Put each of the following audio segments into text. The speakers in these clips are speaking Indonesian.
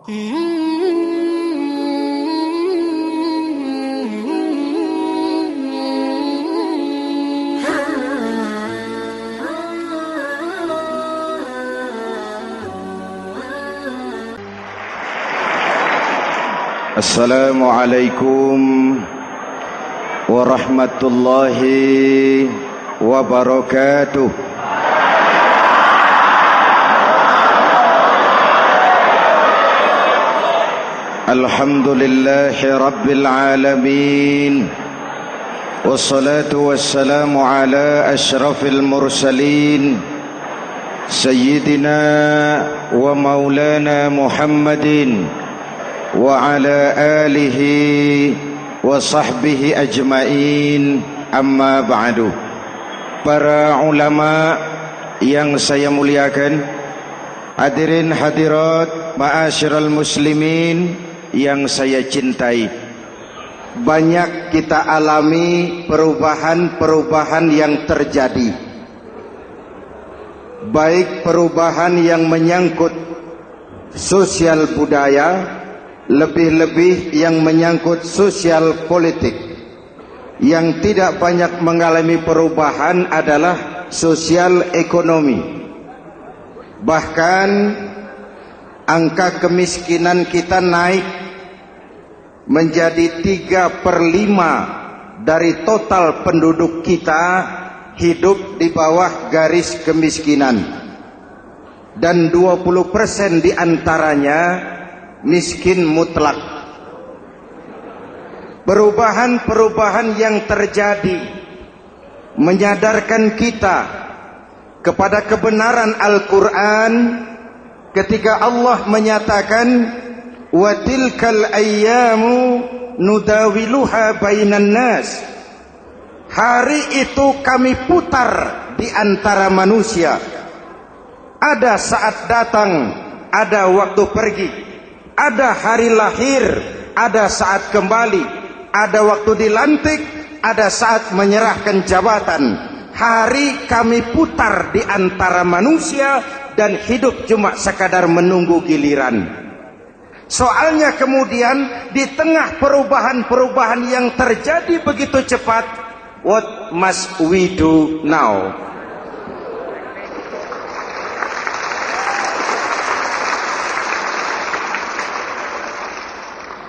Assalamualaikum warahmatullahi wabarakatuh. Alhamdulillahi rabbil alamin. Wassalatu wassalamu ala asyrafil mursalin Sayyidina wa maulana Muhammadin wa ala alihi wa sahbihi ajmain, amma ba'du. Para ulama yang saya muliakan, hadirin hadirat ma'asyiral muslimin yang saya cintai, banyak kita alami perubahan-perubahan yang terjadi, baik perubahan yang menyangkut sosial budaya, lebih-lebih yang menyangkut sosial politik. Yang tidak banyak mengalami perubahan adalah sosial ekonomi. Bahkan angka kemiskinan kita naik menjadi 3/5 dari total penduduk kita hidup di bawah garis kemiskinan, dan 20% diantaranya miskin mutlak. Perubahan-perubahan yang terjadi menyadarkan kita kepada kebenaran Al-Quran ketika Allah menyatakan wa tilkal ayyamu nudawiluha bainan nas. Hari itu kami putar di antara manusia. Ada saat datang, ada waktu pergi. Ada hari lahir, ada saat kembali, ada waktu dilantik, ada saat menyerahkan jabatan. Hari kami putar di antara manusia dan hidup cuma sekadar menunggu giliran. Soalnya kemudian di tengah perubahan-perubahan yang terjadi begitu cepat, what must we do now?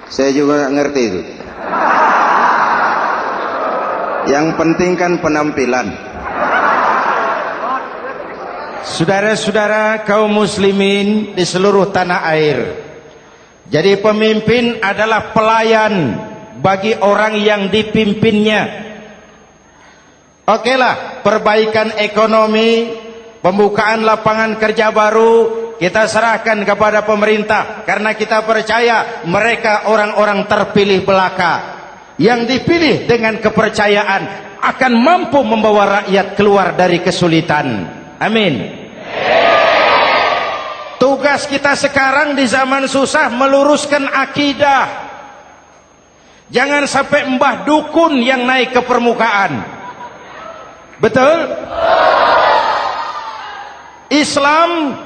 Saya juga nggak ngerti itu. Yang penting kan penampilan. Saudara-saudara kaum muslimin di seluruh tanah air, jadi pemimpin adalah pelayan bagi orang yang dipimpinnya. Okelah, perbaikan ekonomi, pembukaan lapangan kerja baru kita serahkan kepada pemerintah, karena kita percaya mereka orang-orang terpilih belaka yang dipilih dengan kepercayaan akan mampu membawa rakyat keluar dari kesulitan. Amin. Tugas kita sekarang di zaman susah meluruskan akidah. Jangan sampai mbah dukun yang naik ke permukaan. Betul? Islam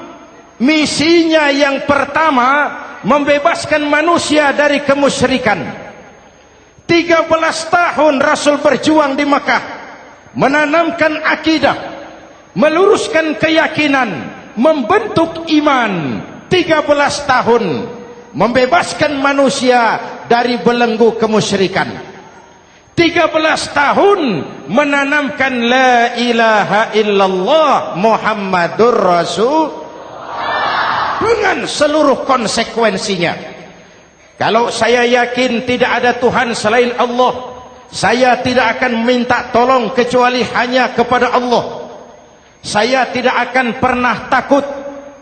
misinya yang pertama membebaskan manusia dari kemusyrikan. 13 tahun Rasul berjuang di Makkah, menanamkan akidah, meluruskan keyakinan, membentuk iman. 13 tahun membebaskan manusia dari belenggu kemusyrikan. 13 tahun menanamkan la ilaha illallah Muhammadur Rasul dengan seluruh konsekuensinya. Kalau saya yakin tidak ada Tuhan selain Allah, saya tidak akan meminta tolong kecuali hanya kepada Allah. Saya tidak akan pernah takut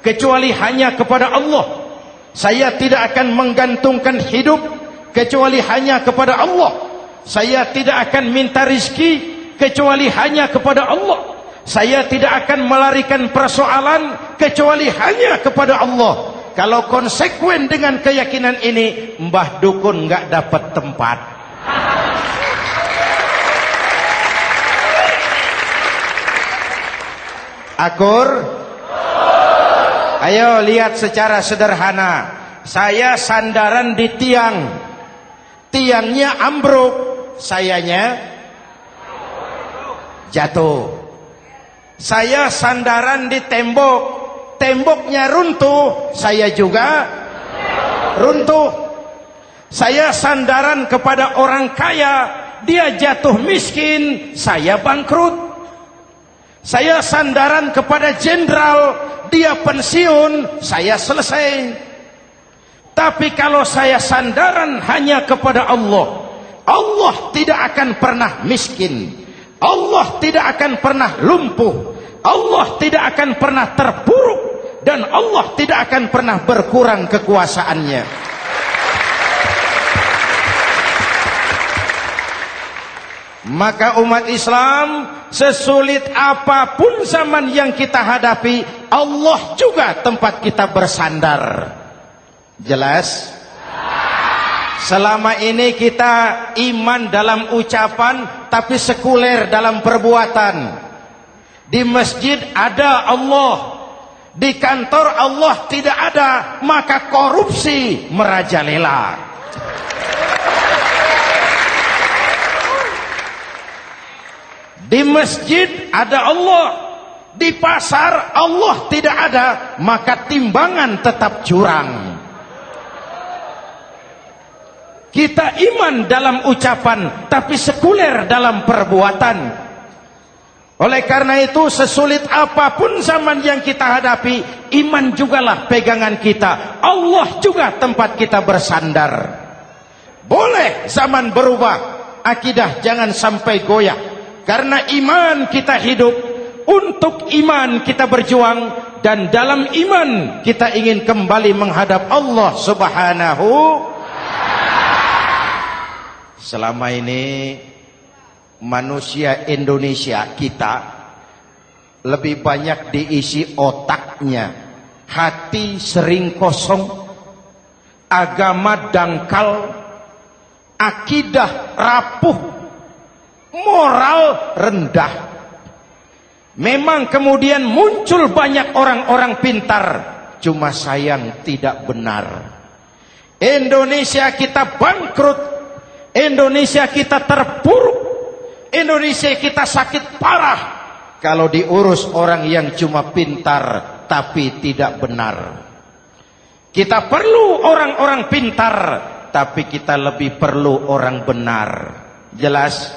kecuali hanya kepada Allah. Saya tidak akan menggantungkan hidup kecuali hanya kepada Allah. Saya tidak akan minta rizki kecuali hanya kepada Allah. Saya tidak akan melarikan persoalan kecuali hanya kepada Allah. Kalau konsekuen dengan keyakinan ini, mbah dukun nggak dapat tempat. Akur? Ayo lihat secara sederhana. saya sandaran di tiang, tiangnya ambruk, sayanya jatuh. Saya sandaran di tembok, temboknya runtuh, saya juga runtuh. Saya sandaran kepada orang kaya, dia jatuh miskin, saya bangkrut. Saya sandaran kepada jenderal, dia pensiun, saya selesai. Tapi kalau saya sandaran hanya kepada Allah, Allah tidak akan pernah miskin, Allah tidak akan pernah lumpuh, Allah tidak akan pernah terpuruk, dan Allah tidak akan pernah berkurang kekuasaannya. Maka umat Islam, sesulit apapun zaman yang kita hadapi, Allah juga tempat kita bersandar. Jelas? Selama ini kita iman dalam ucapan, tapi sekuler dalam perbuatan. Di masjid ada Allah, di kantor Allah tidak ada, maka korupsi merajalela. Di masjid ada Allah, di pasar Allah tidak ada, maka timbangan tetap curang. Kita iman dalam ucapan, tapi sekuler dalam perbuatan. Oleh karena itu, sesulit apapun zaman yang kita hadapi, iman jugalah pegangan kita. Allah juga tempat kita bersandar. Boleh zaman berubah, akidah jangan sampai goyah. Karena iman kita hidup, untuk iman kita berjuang, dan dalam iman kita ingin kembali menghadap Allah Subhanahu. Selama ini manusia Indonesia kita lebih banyak diisi otaknya, hati sering kosong, agama dangkal, akidah rapuh, moral rendah. Memang kemudian muncul banyak orang-orang pintar, cuma sayang tidak benar. Indonesia kita bangkrut, Indonesia kita terpuruk, Indonesia kita sakit parah kalau diurus orang yang cuma pintar tapi tidak benar. Kita perlu orang-orang pintar, tapi kita lebih perlu orang benar. Jelas?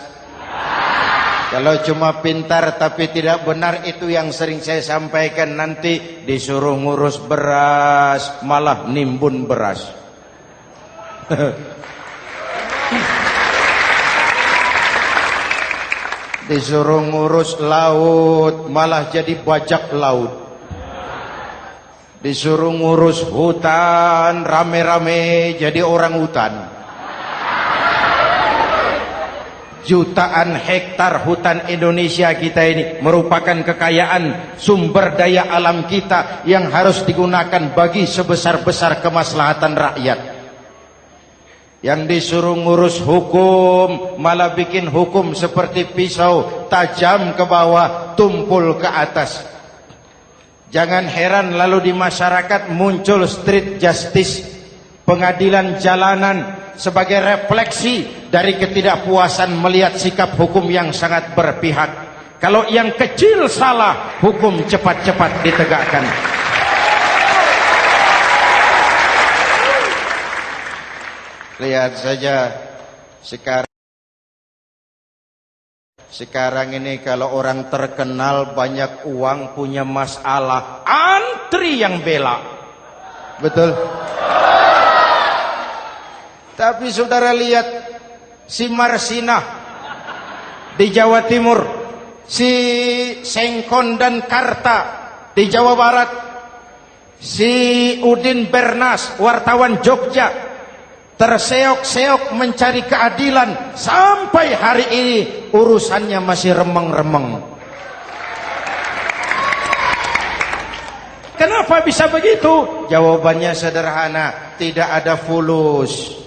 Kalau cuma pintar tapi tidak benar, itu yang sering saya sampaikan, nanti disuruh ngurus beras malah nimbun beras. Disuruh ngurus laut malah jadi bajak laut. Disuruh ngurus hutan rame-rame jadi orang hutan. Jutaan hektar hutan Indonesia kita ini merupakan kekayaan sumber daya alam kita yang harus digunakan bagi sebesar-besar kemaslahatan rakyat. Yang disuruh ngurus hukum malah bikin hukum seperti pisau, tajam ke bawah, tumpul ke atas. Jangan heran lalu di masyarakat muncul street justice, pengadilan jalanan, sebagai refleksi dari ketidakpuasan melihat sikap hukum yang sangat berpihak. Kalau yang kecil salah, hukum cepat-cepat ditegakkan. Lihat saja sekarang ini kalau orang terkenal banyak uang punya masalah, antri yang bela. Betul? Tapi saudara lihat si Marsinah di Jawa Timur, si Sengkon dan Karta di Jawa Barat, si Udin Bernas wartawan Jogja terseok-seok mencari keadilan, sampai hari ini urusannya masih remeng-remeng. Kenapa bisa begitu? Jawabannya sederhana, tidak ada fulus.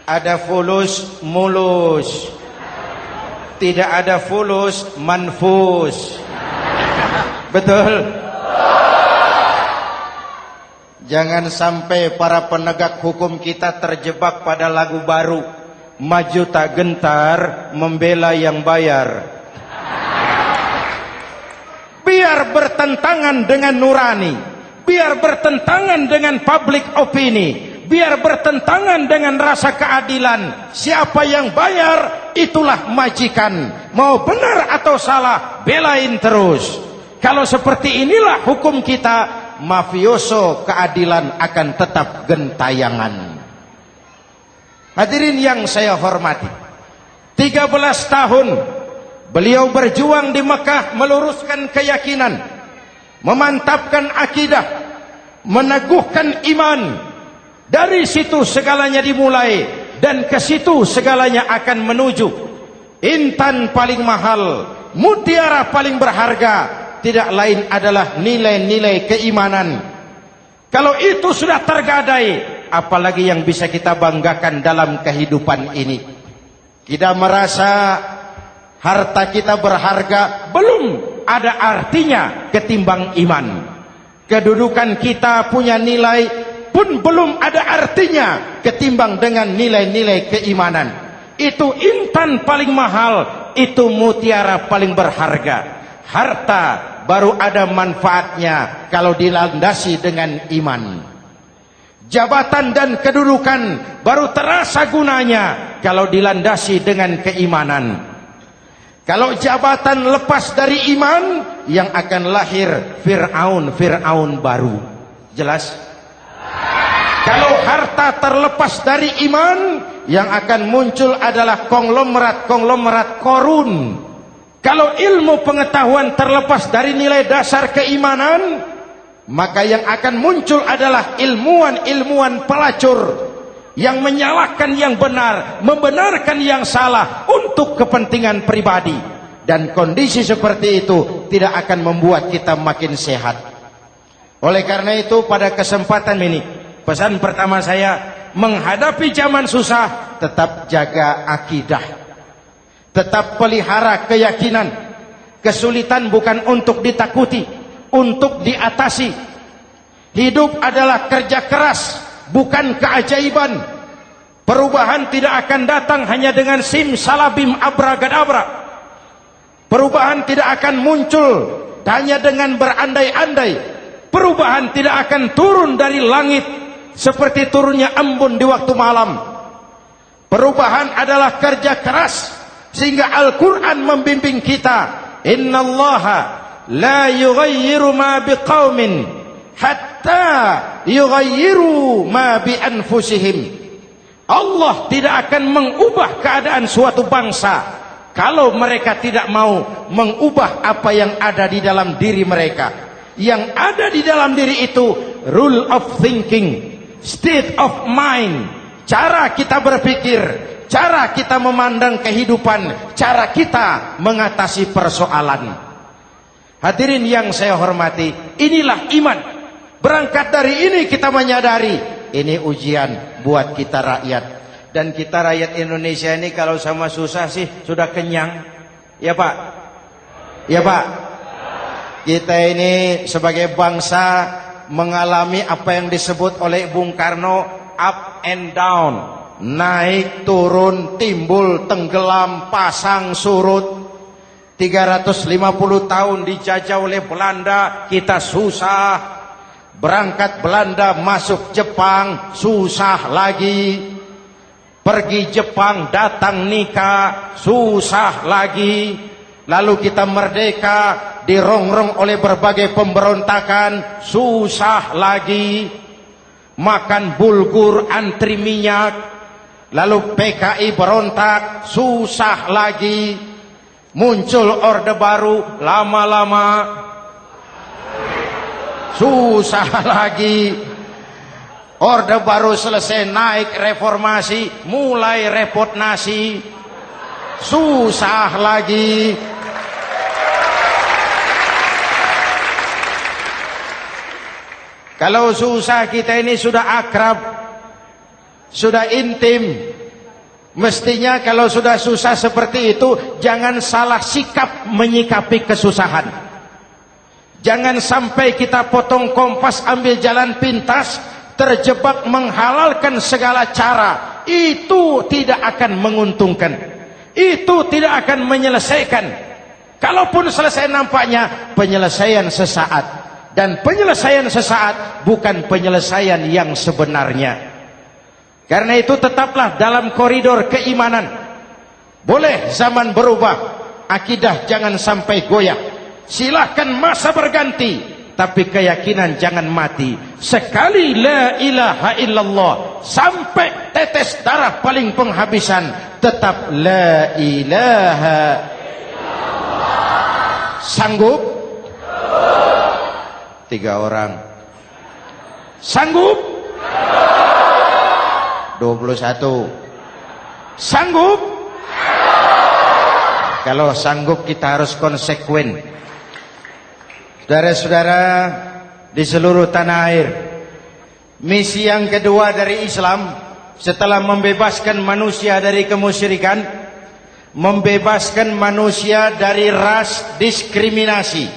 Ada fulus mulus, tidak ada fulus manfus. Betul? Jangan sampai para penegak hukum kita terjebak pada lagu baru, maju tak gentar membela yang bayar. Biar bertentangan dengan nurani, biar bertentangan dengan public opini, biar bertentangan dengan rasa keadilan. Siapa yang bayar, itulah majikan. Mau benar atau salah, belain terus. Kalau seperti inilah hukum kita, mafioso keadilan akan tetap gentayangan. Hadirin yang saya hormati, 13 tahun beliau berjuang di Mekah, meluruskan keyakinan, memantapkan akidah, meneguhkan iman. Dari situ segalanya dimulai, dan ke situ segalanya akan menuju. Intan paling mahal, mutiara paling berharga, tidak lain adalah nilai-nilai keimanan. Kalau itu sudah tergadai, apalagi yang bisa kita banggakan dalam kehidupan ini? Kita merasa harta kita berharga, belum ada artinya ketimbang iman. Kedudukan kita punya nilai pun belum ada artinya ketimbang dengan nilai-nilai keimanan. Itu intan paling mahal, itu mutiara paling berharga. Harta baru ada manfaatnya kalau dilandasi dengan iman. Jabatan dan kedudukan baru terasa gunanya kalau dilandasi dengan keimanan. Kalau jabatan lepas dari iman, yang akan lahir Fir'aun baru. Jelas? Kalau harta terlepas dari iman, yang akan muncul adalah konglomerat Korun. Kalau ilmu pengetahuan terlepas dari nilai dasar keimanan, maka yang akan muncul adalah ilmuwan pelacur yang menyalahkan yang benar, membenarkan yang salah untuk kepentingan pribadi. Dan kondisi seperti itu tidak akan membuat kita makin sehat. Oleh karena itu, pada kesempatan ini, pesan pertama saya, menghadapi zaman susah, tetap jaga akidah. Tetap pelihara keyakinan. Kesulitan bukan untuk ditakuti, untuk diatasi. Hidup adalah kerja keras, bukan keajaiban. Perubahan tidak akan datang hanya dengan simsalabim abragadabra. Perubahan tidak akan muncul hanya dengan berandai-andai. Perubahan tidak akan turun dari langit seperti turunnya embun di waktu malam. Perubahan adalah kerja keras. Sehingga Al-Quran membimbing kita, innallaha la yughayyiru ma biqaumin hatta yughayyiru ma bi anfusihim. Allah tidak akan mengubah keadaan suatu bangsa kalau mereka tidak mau mengubah apa yang ada di dalam diri mereka. Yang ada di dalam diri itu rule of thinking, state of mind, cara kita berpikir, cara kita memandang kehidupan, cara kita mengatasi persoalan. Hadirin yang saya hormati, inilah iman. Berangkat dari ini kita menyadari, ini ujian buat kita rakyat. Dan kita rakyat Indonesia ini kalau sama susah sih sudah kenyang. Ya Pak? Ya Pak? Kita ini sebagai bangsa mengalami apa yang disebut oleh Bung Karno up and down. Naik, turun, timbul, tenggelam, pasang, surut. 350 tahun dijajah oleh Belanda, kita susah. Berangkat Belanda, masuk Jepang, susah lagi. Pergi Jepang, datang nikah, susah lagi. Lalu kita merdeka, dirongrong oleh berbagai pemberontakan, susah lagi. Makan bulgur, antri minyak. Lalu PKI berontak, susah lagi. Muncul orde baru, lama-lama susah lagi. Orde baru selesai, naik reformasi, mulai repot nasi, susah lagi. Kalau susah kita ini sudah akrab, sudah intim. Mestinya kalau sudah susah seperti itu, jangan salah sikap menyikapi kesusahan. Jangan sampai kita potong kompas, ambil jalan pintas, terjebak menghalalkan segala cara. Itu tidak akan menguntungkan. Itu tidak akan menyelesaikan. Kalaupun selesai nampaknya penyelesaian sesaat. Dan penyelesaian sesaat bukan penyelesaian yang sebenarnya. Karena itu tetaplah dalam koridor keimanan. Boleh zaman berubah, akidah jangan sampai goyah. Silahkan masa berganti, tapi keyakinan jangan mati. Sekali la ilaha illallah, sampai tetes darah paling penghabisan, tetap la ilaha illallah. Sanggup? 3 orang. Sanggup? 21. Sanggup? Kalau sanggup kita harus konsekuen. Saudara-saudara di seluruh tanah air, misi yang kedua dari Islam setelah membebaskan manusia dari kemusyrikan, membebaskan manusia dari ras diskriminasi,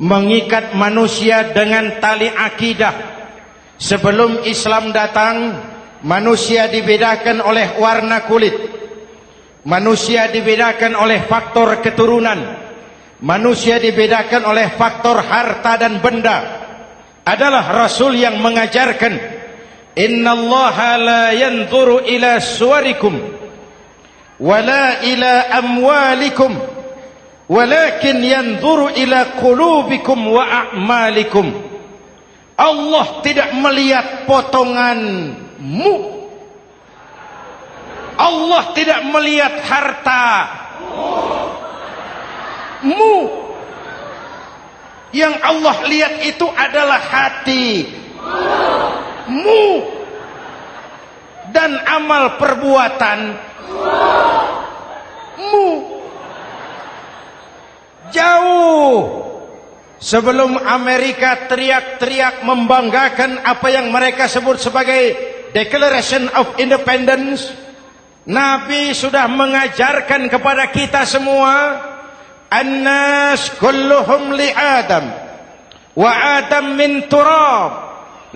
mengikat manusia dengan tali akidah. Sebelum Islam datang, manusia dibedakan oleh warna kulit, manusia dibedakan oleh faktor keturunan, manusia dibedakan oleh faktor harta dan benda. Adalah Rasul yang mengajarkan, innallaha la yanzuru ila suwarikum wala ila amwalikum walakin yanzuru ila qulubikum wa a'malikum. Allah tidak melihat potonganmu, Allah tidak melihat hartamu. Yang Allah lihat itu adalah hatimu dan amal perbuatanmu. Jauh sebelum Amerika teriak-teriak membanggakan apa yang mereka sebut sebagai Declaration of Independence, Nabi sudah mengajarkan kepada kita semua, An-nas kulluhum li Adam wa Adam min turab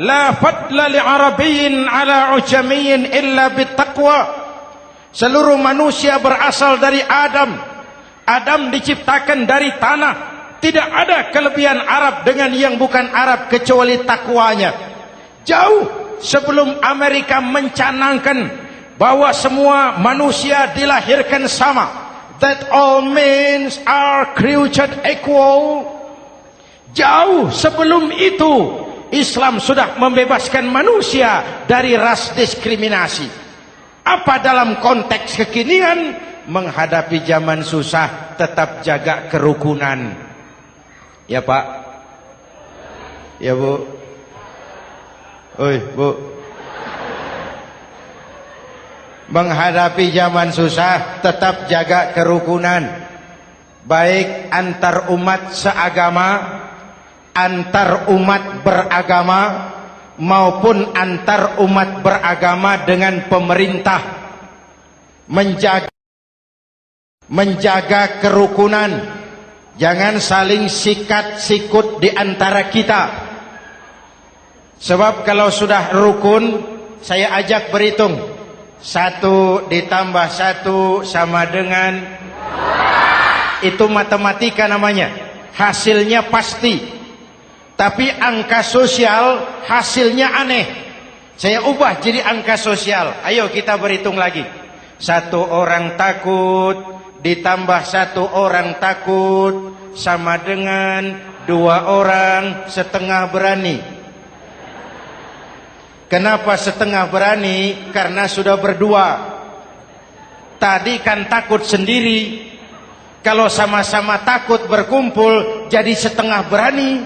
la fadla li Arabiyyin ala ujamiyyin illa bittaqwa. Seluruh manusia berasal dari Adam. Adam diciptakan dari tanah. Tidak ada kelebihan Arab dengan yang bukan Arab kecuali takwanya. Jauh sebelum Amerika mencanangkan bahwa semua manusia dilahirkan sama, that all men are created equal. Jauh sebelum itu Islam sudah membebaskan manusia dari ras diskriminasi. Apa dalam konteks kekinian menghadapi zaman susah tetap jaga kerukunan? Ya Pak? Ya Bu? Oi Bu? Menghadapi zaman susah tetap jaga kerukunan, baik antar umat seagama, antar umat beragama, maupun antar umat beragama dengan pemerintah. Menjaga kerukunan, jangan saling sikat sikut di antara kita. Sebab kalau sudah rukun, saya ajak berhitung. 1 ditambah 1 sama dengan, itu matematika namanya, hasilnya pasti. Tapi angka sosial hasilnya aneh. Saya ubah jadi angka sosial. Ayo kita berhitung lagi. 1 orang takut ditambah 1 orang takut sama dengan 2 orang setengah berani. Kenapa setengah berani? Karena sudah berdua. Tadi kan takut sendiri. Kalau sama-sama takut berkumpul jadi setengah berani.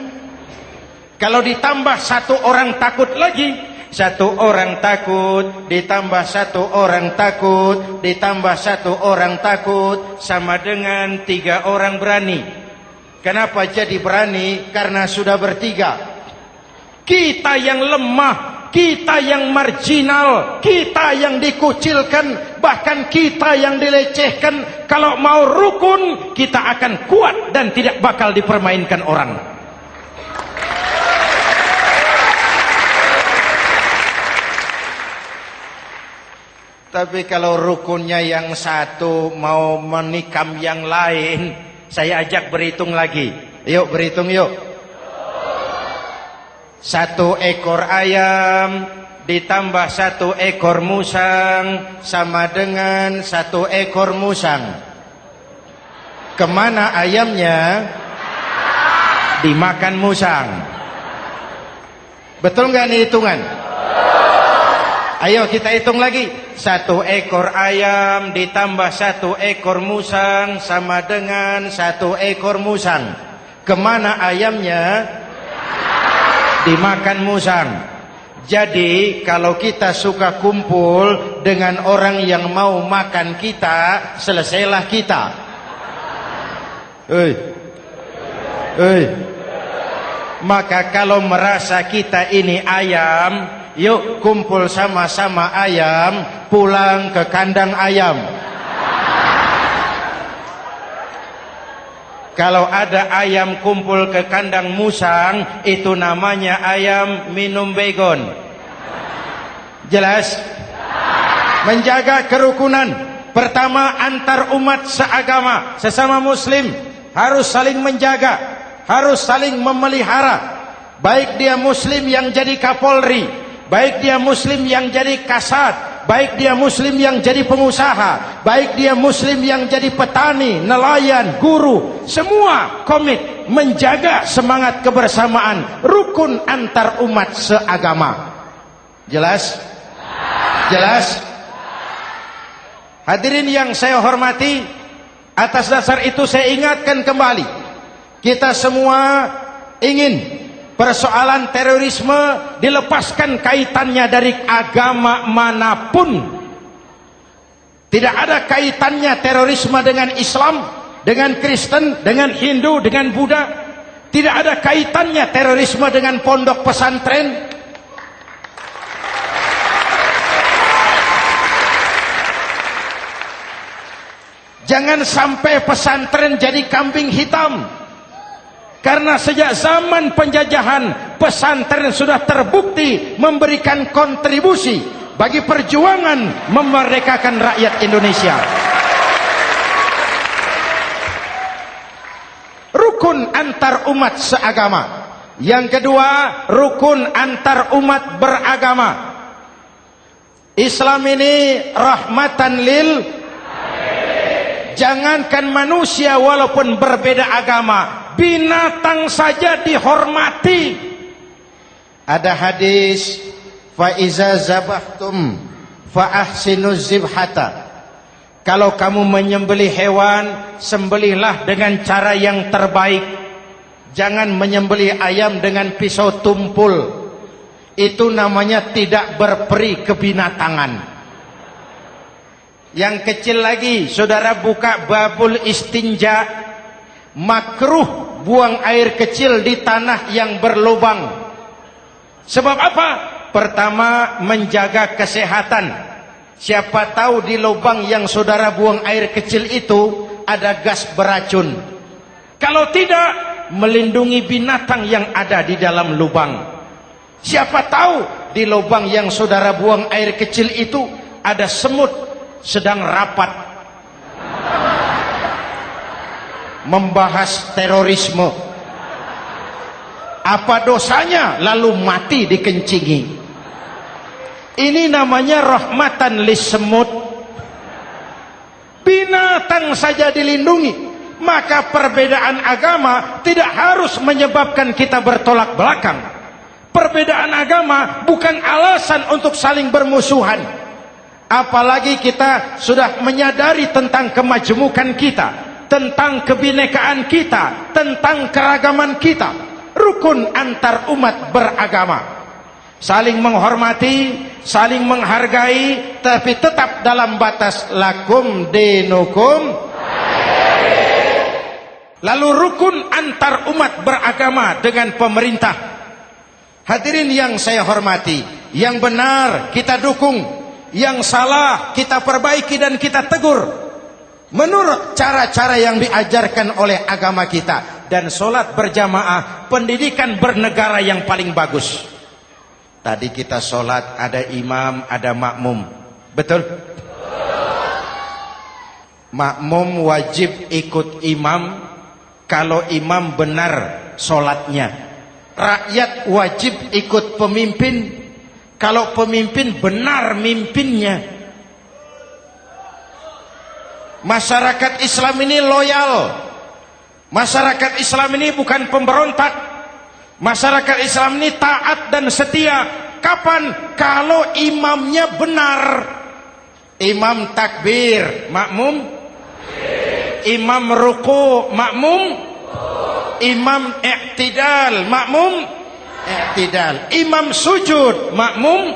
Kalau ditambah 1 orang takut lagi, 1 orang takut ditambah 1 orang takut ditambah 1 orang takut sama dengan 3 orang berani. Kenapa jadi berani? Karena sudah bertiga. Kita yang lemah, kita yang marginal, kita yang dikucilkan, bahkan kita yang dilecehkan, kalau mau rukun kita akan kuat dan tidak bakal dipermainkan orang. Tapi kalau rukunnya yang satu mau menikam yang lain, saya ajak berhitung lagi. Yuk berhitung yuk. 1 ekor ayam ditambah 1 ekor musang sama dengan 1 ekor musang. Kemana ayamnya? Dimakan musang. Betul nggak nih hitungan? Ayo kita hitung lagi. 1 ekor ayam ditambah 1 ekor musang sama dengan 1 ekor musang. Kemana ayamnya? Dimakan musang. Jadi kalau kita suka kumpul dengan orang yang mau makan kita, selesailah kita. Maka kalau merasa kita ini ayam, yuk kumpul sama-sama ayam, pulang ke kandang ayam. Kalau ada ayam kumpul ke kandang musang, itu namanya ayam minum baygon. Jelas? Menjaga kerukunan. Pertama, antar umat seagama, sesama muslim harus saling menjaga, harus saling memelihara. Baik dia muslim yang jadi kapolri, baik dia muslim yang jadi kasat, baik dia muslim yang jadi pengusaha, baik dia muslim yang jadi petani, nelayan, guru, semua komit menjaga semangat kebersamaan, rukun antar umat seagama. Jelas? Jelas? Hadirin yang saya hormati, atas dasar itu saya ingatkan kembali, kita semua ingin persoalan terorisme dilepaskan kaitannya dari agama manapun. Tidak ada kaitannya terorisme dengan Islam, dengan Kristen, dengan Hindu, dengan Buddha. Tidak ada kaitannya terorisme dengan pondok pesantren. Jangan sampai pesantren jadi kambing hitam. Karena sejak zaman penjajahan, pesantren sudah terbukti memberikan kontribusi bagi perjuangan memerdekakan rakyat Indonesia. Rukun antar umat seagama. Yang kedua, rukun antar umat beragama. Islam ini rahmatan lil. Jangankan manusia walaupun berbeda agama, binatang saja dihormati. Ada hadis, fa iza zabahtum fa ahsinuz zibhata. Kalau kamu menyembelih hewan, sembelihlah dengan cara yang terbaik. Jangan menyembelih ayam dengan pisau tumpul. Itu namanya tidak berperi kebinatangan. Yang kecil lagi, saudara buka babul istinja, makruh buang air kecil di tanah yang berlubang. Sebab apa? Pertama, menjaga kesehatan. Siapa tahu di lubang yang saudara buang air kecil itu ada gas beracun. Kalau tidak, melindungi binatang yang ada di dalam lubang. Siapa tahu di lubang yang saudara buang air kecil itu ada semut sedang rapat membahas terorisme. Apa dosanya lalu mati dikencingi? Ini namanya rahmatan lis semut. Binatang saja dilindungi. Maka perbedaan agama tidak harus menyebabkan kita bertolak belakang. Perbedaan agama bukan alasan untuk saling bermusuhan. Apalagi kita sudah menyadari tentang kemajemukan kita, tentang kebinekaan kita, tentang keragaman kita. Rukun antar umat beragama. Saling menghormati, saling menghargai, tapi tetap dalam batas lakum dinukum. Lalu rukun antar umat beragama dengan pemerintah. Hadirin yang saya hormati, yang benar kita dukung, yang salah kita perbaiki dan kita tegur menurut cara-cara yang diajarkan oleh agama kita. Dan sholat berjamaah, pendidikan bernegara yang paling bagus. Tadi kita sholat ada imam, ada makmum, betul? makmum wajib ikut imam kalau imam benar sholatnya. Rakyat wajib ikut pemimpin kalau pemimpin benar mimpinnya. Masyarakat Islam ini loyal. Masyarakat Islam ini bukan pemberontak. Masyarakat Islam ini taat dan setia. Kapan? Kalau imamnya benar. Imam takbir, makmum. Imam ruku, makmum. Imam i'tidal, makmum. I'tidal. Imam sujud, makmum.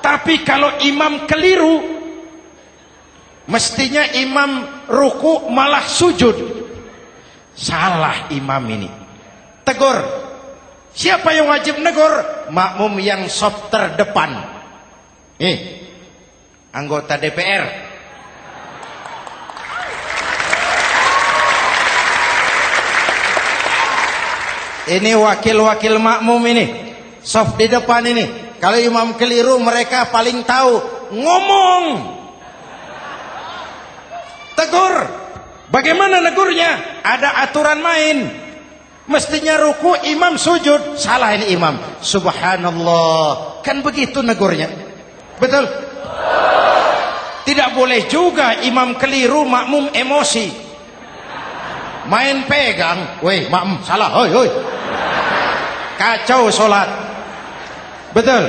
Tapi kalau imam keliru, mestinya imam ruku malah sujud. Salah imam ini. Tegur. Siapa yang wajib negur? Makmum yang saf terdepan. Anggota DPR. Ini wakil-wakil makmum ini, saf di depan ini. Kalau imam keliru mereka paling tahu. Ngomong. Tegur. Bagaimana negurnya? Ada aturan main. Mestinya ruku, imam sujud. Salah ini imam. Subhanallah. Kan begitu negurnya. Betul? Tidak boleh juga imam keliru, makmum emosi. Main pegang. Weh, makmum salah. Hoi, hoi. Kacau sholat. Betul?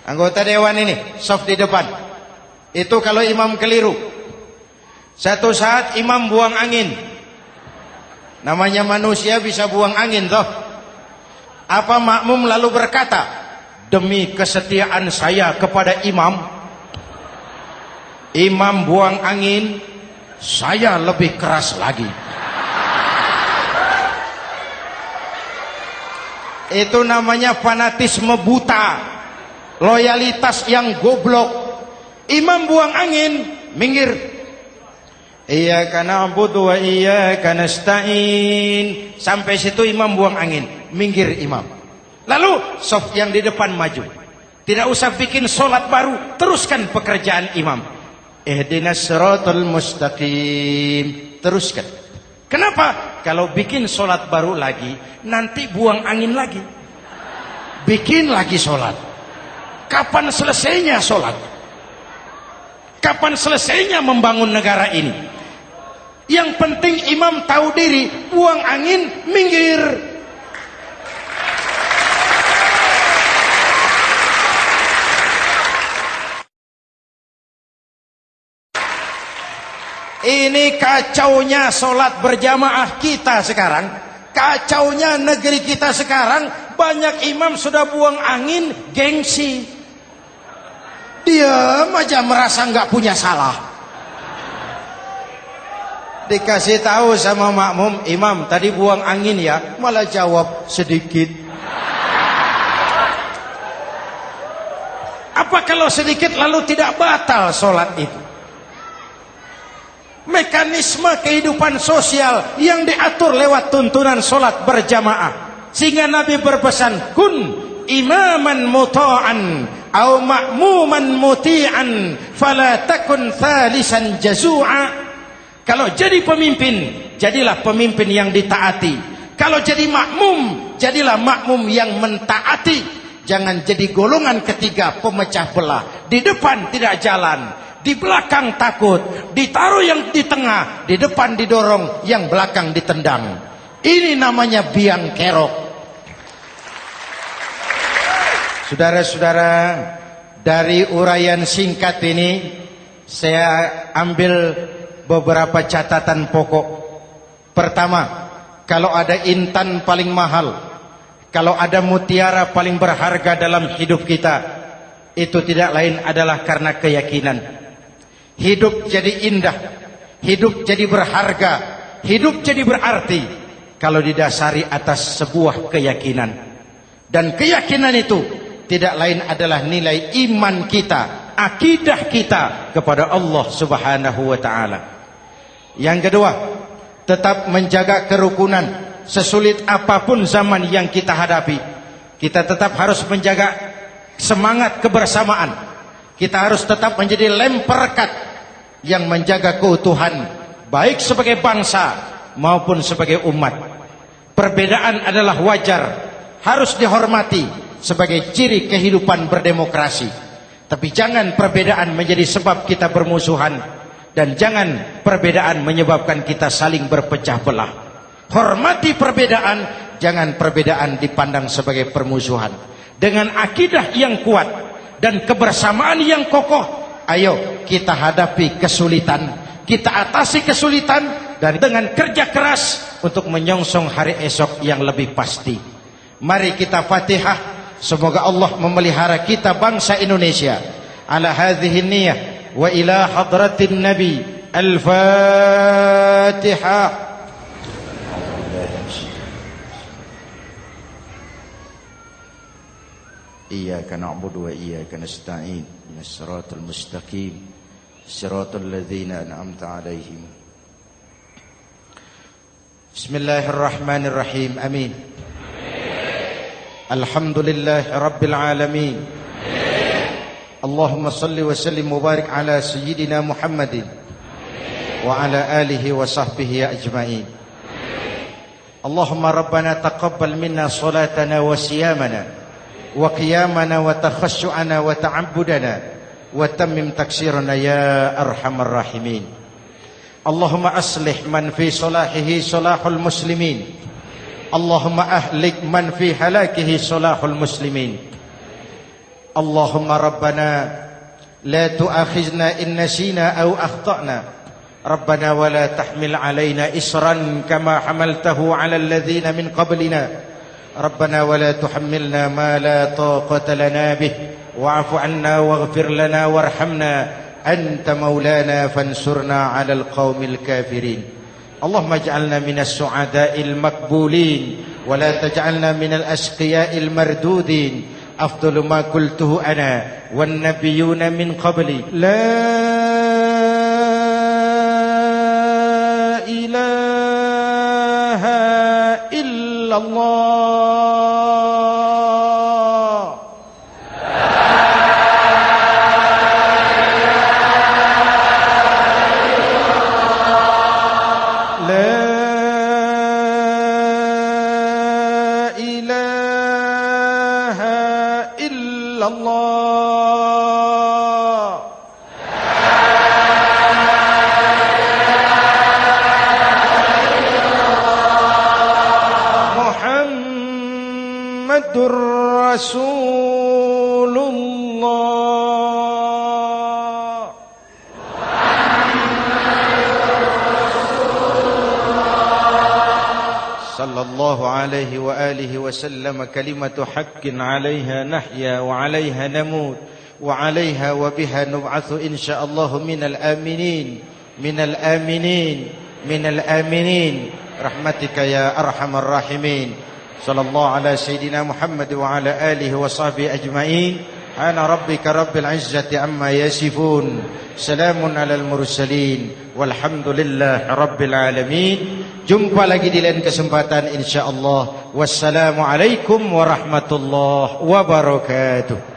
Anggota dewan ini, saf di depan. Itu kalau imam keliru. Satu saat imam buang angin. Namanya manusia bisa buang angin toh. Apa makmum lalu berkata, demi kesetiaan saya kepada imam, imam buang angin, saya lebih keras lagi. Itu namanya fanatisme buta, loyalitas yang goblok. Imam buang angin, minggir. Iyyaka na'budu wa iyyaka nasta'in. Sampai situ imam buang angin, minggir imam. Lalu saf yang di depan maju. Tidak usah bikin solat baru, teruskan pekerjaan imam. Ihdinas siratal mustaqim. Teruskan. Kenapa? Kalau bikin solat baru lagi, nanti buang angin lagi. Bikin lagi solat. Kapan selesainya solat? Kapan selesainya membangun negara ini? Yang penting imam tahu diri, buang angin, minggir. Ini kacaunya solat berjamaah kita sekarang. Kacaunya negeri kita sekarang. Banyak imam sudah buang angin, gengsi. Diam aja merasa nggak punya salah. Dikasih tahu sama makmum, imam tadi buang angin ya, malah jawab sedikit. Apa kalau sedikit lalu tidak batal solat itu? Mekanisme kehidupan sosial yang diatur lewat tuntunan solat berjamaah. Sehingga Nabi berpesan, kun imaman muta'an au ma'muman muti'an fala takun thalisan jazu'a. Kalau jadi pemimpin, jadilah pemimpin yang ditaati. Kalau jadi makmum, jadilah makmum yang mentaati. Jangan jadi golongan ketiga pemecah belah. Di depan tidak jalan, di belakang takut, ditaruh yang di tengah, di depan didorong, yang belakang ditendang. Ini namanya biang kerok. Saudara-saudara, dari uraian singkat ini saya ambil beberapa catatan pokok. Pertama, kalau ada intan paling mahal, kalau ada mutiara paling berharga dalam hidup kita, itu tidak lain adalah karena keyakinan. Hidup jadi indah, hidup jadi berharga, hidup jadi berarti kalau didasari atas sebuah keyakinan. Dan keyakinan itu tidak lain adalah nilai iman kita, akidah kita kepada Allah Subhanahu wa taala. Yang kedua, tetap menjaga kerukunan. Sesulit apapun zaman yang kita hadapi, kita tetap harus menjaga semangat kebersamaan. Kita harus tetap menjadi lem perekat yang menjaga keutuhan, baik sebagai bangsa maupun sebagai umat. Perbedaan adalah wajar, harus dihormati sebagai ciri kehidupan berdemokrasi. Tapi jangan perbedaan menjadi sebab kita bermusuhan, dan jangan perbedaan menyebabkan kita saling berpecah belah. Hormati perbedaan, jangan perbedaan dipandang sebagai permusuhan. Dengan akidah yang kuat dan kebersamaan yang kokoh, ayo kita hadapi kesulitan, kita atasi kesulitan, dan dengan kerja keras untuk menyongsong hari esok yang lebih pasti. Mari kita Fatihah, semoga Allah memelihara kita bangsa Indonesia. Ala hadhihi niyah wa ila hadratin Nabi. Al-Fatihah. Iyyaka na'budu wa iyyaka nasta'in. Ihdinas siratal mustaqim. Siratal ladzina an'amta 'alaihim. Bismillahirrahmanirrahim. Amin. Alhamdulillahi rabbil alamin. Allahumma salli wa sallim mubarak ala sayyidina Muhammadin wa ala alihi wa sahbihi ajma'in. Allahumma rabbana taqabbal minna salatana wa siyamana wa qiyamana wa takhashu'ana wa ta'abbudana wa tammim taksirana ya arhamar rahimin. Allahumma aslih man fi salahihi salahul muslimin. Allahumma ahlik man fi halakihi salahul muslimin. Allahumma rabbana la tu'akhizna in nasina aw akhtana. Rabbana wa la tahmil alaina isran kama hamaltahu ala alladhina min qablina. Rabbana wa la tuhammilna ma la taqata lana bih wa'fu 'anna waghfir lana warhamna anta maulana fansurna 'alal qaumil kafirin. Allahumma ij'alna minas su'ada'il maqbulin wa la taj'alna minal ashqiya'il mardudin. Afdalu ma qultuhu ana wan nabiyyuna min qabli. La ilaha illallah. Rasulullah. Sallallahu alaihi wa alihi wa sallam. Kalimatu haqqin 'alaiha nahya wa 'alaiha namut wa 'alaiha wa biha nub'atsu insyaallah minal aminin minal aminin minal aminin rahmatika ya arhamar rahimin. Sallallahu ala sayyidina Muhammad wa ala alihi wa sahbihi ajma'in. Ana rabbika rabbil izzati amma yasifun. Salamun alal mursalin. Walhamdulillahi rabbil alamin. Jumpa lagi di lain kesempatan insyaallah. Wassalamualaikum warahmatullahi wabarakatuh.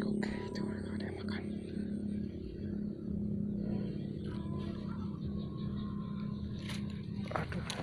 Oke, itu ada yang makan. Aduh.